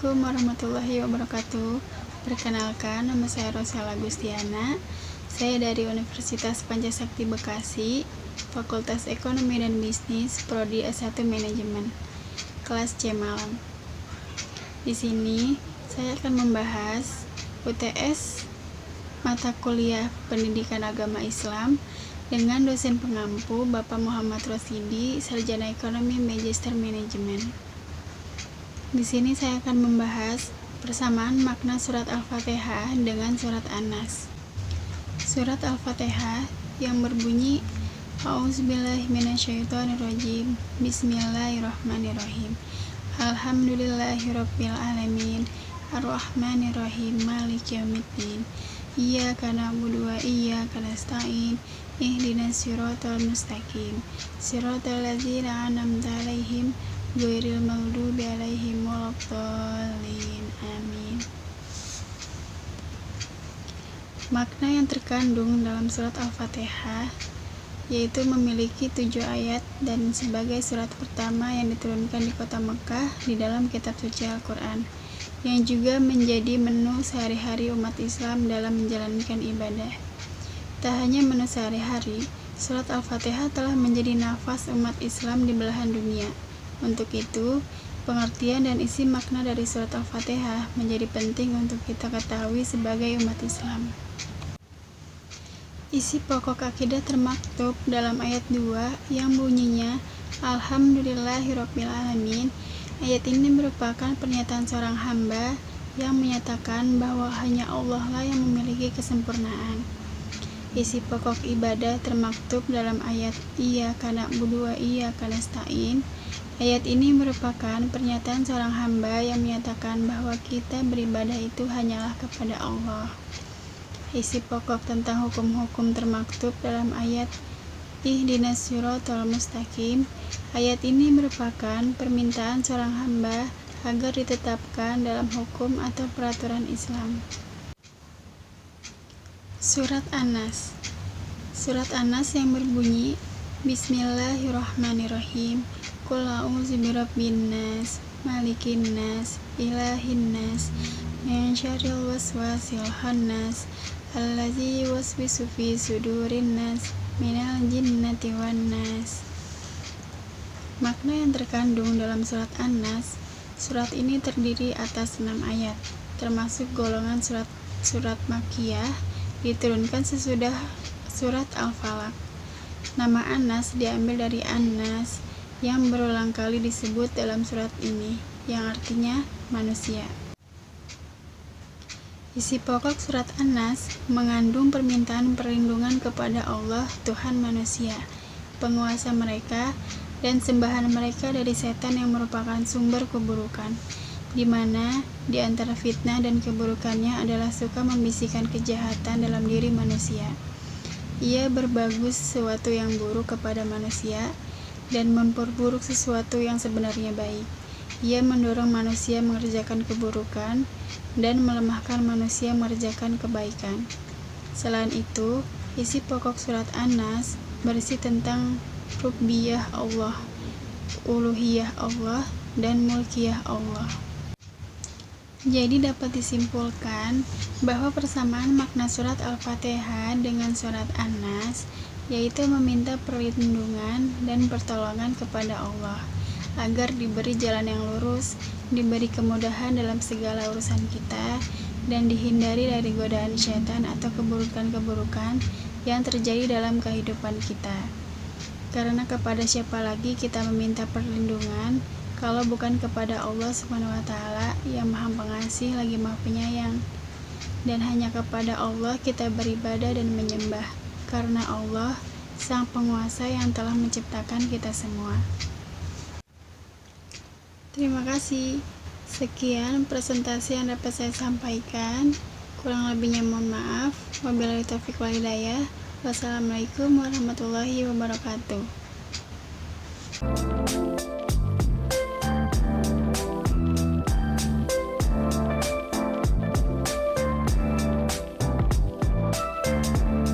Assalamualaikum warahmatullahi wabarakatuh. Perkenalkan, nama saya Rosela Gustiana. Saya dari Universitas Pancasakti Bekasi, Fakultas Ekonomi dan Bisnis, Prodi S1 Manajemen, kelas C malam. Di sini saya akan membahas UTS mata kuliah Pendidikan Agama Islam dengan dosen pengampu Bapak Muhammad Rosidi, Sarjana Ekonomi Magister Manajemen. Di sini saya akan membahas persamaan makna surat Al-Fatihah dengan surat An-Nas. Surat Al-Fatihah yang berbunyi A'udzubillahiminasyaitonirrajim, Bismillahirrahmanirrahim, Alhamdulillahirabbil alamin, Ar-Rahmanirrahim, Maliki yaumiddin, Iyyaka na'budu wa iyyaka nasta'in, Ihdinas siratal mustaqim, siratal ladzina an'amta 'alaihim ghairil maghdubi 'alaihim waladdallin. Amin. Makna yang terkandung dalam surat Al-Fatihah yaitu memiliki 7 ayat dan sebagai surat pertama yang diturunkan di kota Mekah di dalam kitab suci Al-Quran, yang juga menjadi menu sehari-hari umat Islam dalam menjalankan ibadah. Tak hanya menu sehari-hari, surat Al-Fatihah telah menjadi nafas umat Islam di belahan dunia. Untuk itu, pengertian dan isi makna dari surat Al-Fatihah menjadi penting untuk kita ketahui sebagai umat Islam. Isi pokok akidah termaktub dalam ayat 2 yang bunyinya Alhamdulillahirabbil alamin. Ayat ini merupakan pernyataan seorang hamba yang menyatakan bahwa hanya Allah lah yang memiliki kesempurnaan. Isi pokok ibadah termaktub dalam ayat Iyyaka na'budu wa iyyaka nasta'in. Ayat ini merupakan pernyataan seorang hamba yang menyatakan bahwa kita beribadah itu hanyalah kepada Allah. Isi pokok tentang hukum-hukum termaktub dalam ayat Ihdinas siratal mustaqim. Ayat ini merupakan permintaan seorang hamba agar ditetapkan dalam hukum atau peraturan Islam. Surat An-Nas. Surat An-Nas yang berbunyi Bismillahirrahmanirrahim, Qul a'udzu birabbin nas, malikin nas, ilahin nas, min syarril waswasil khannas, allazi yuwaswisu fi sudurin nas, minal jinnati wan nas. Makna yang terkandung dalam surat An-Nas. Surat ini terdiri atas 6 ayat, termasuk golongan surat Makkiyah, diturunkan sesudah surat Al-Falaq. Nama An-Nas diambil dari An-Nas yang berulang kali disebut dalam surat ini, yang artinya manusia. Isi pokok surat An-Nas mengandung permintaan perlindungan kepada Allah, Tuhan manusia, penguasa mereka, dan sembahan mereka dari setan yang merupakan sumber keburukan, di mana di antara fitnah dan keburukannya adalah suka membisikkan kejahatan dalam diri manusia. Ia berbagus sesuatu yang buruk kepada manusia dan memperburuk sesuatu yang sebenarnya baik. Ia mendorong manusia mengerjakan keburukan dan melemahkan manusia mengerjakan kebaikan. Selain itu, isi pokok surat An-Nas berisi tentang rububiyah Allah, uluhiyah Allah, dan mulkiyah Allah. Jadi dapat disimpulkan bahwa persamaan makna surat Al-Fatihah dengan surat An-Nas yaitu meminta perlindungan dan pertolongan kepada Allah agar diberi jalan yang lurus, diberi kemudahan dalam segala urusan kita, dan dihindari dari godaan syaitan atau keburukan-keburukan yang terjadi dalam kehidupan kita. Karena kepada siapa lagi kita meminta perlindungan kalau bukan kepada Allah SWT yang Maha Pengasih lagi Maha Penyayang. Dan hanya kepada Allah kita beribadah dan menyembah, karena Allah Sang Penguasa yang telah menciptakan kita semua. Terima kasih. Sekian presentasi yang dapat saya sampaikan. Kurang lebihnya mohon maaf. Wabillahi taufiq wal hidayah. Wassalamualaikum warahmatullahi wabarakatuh.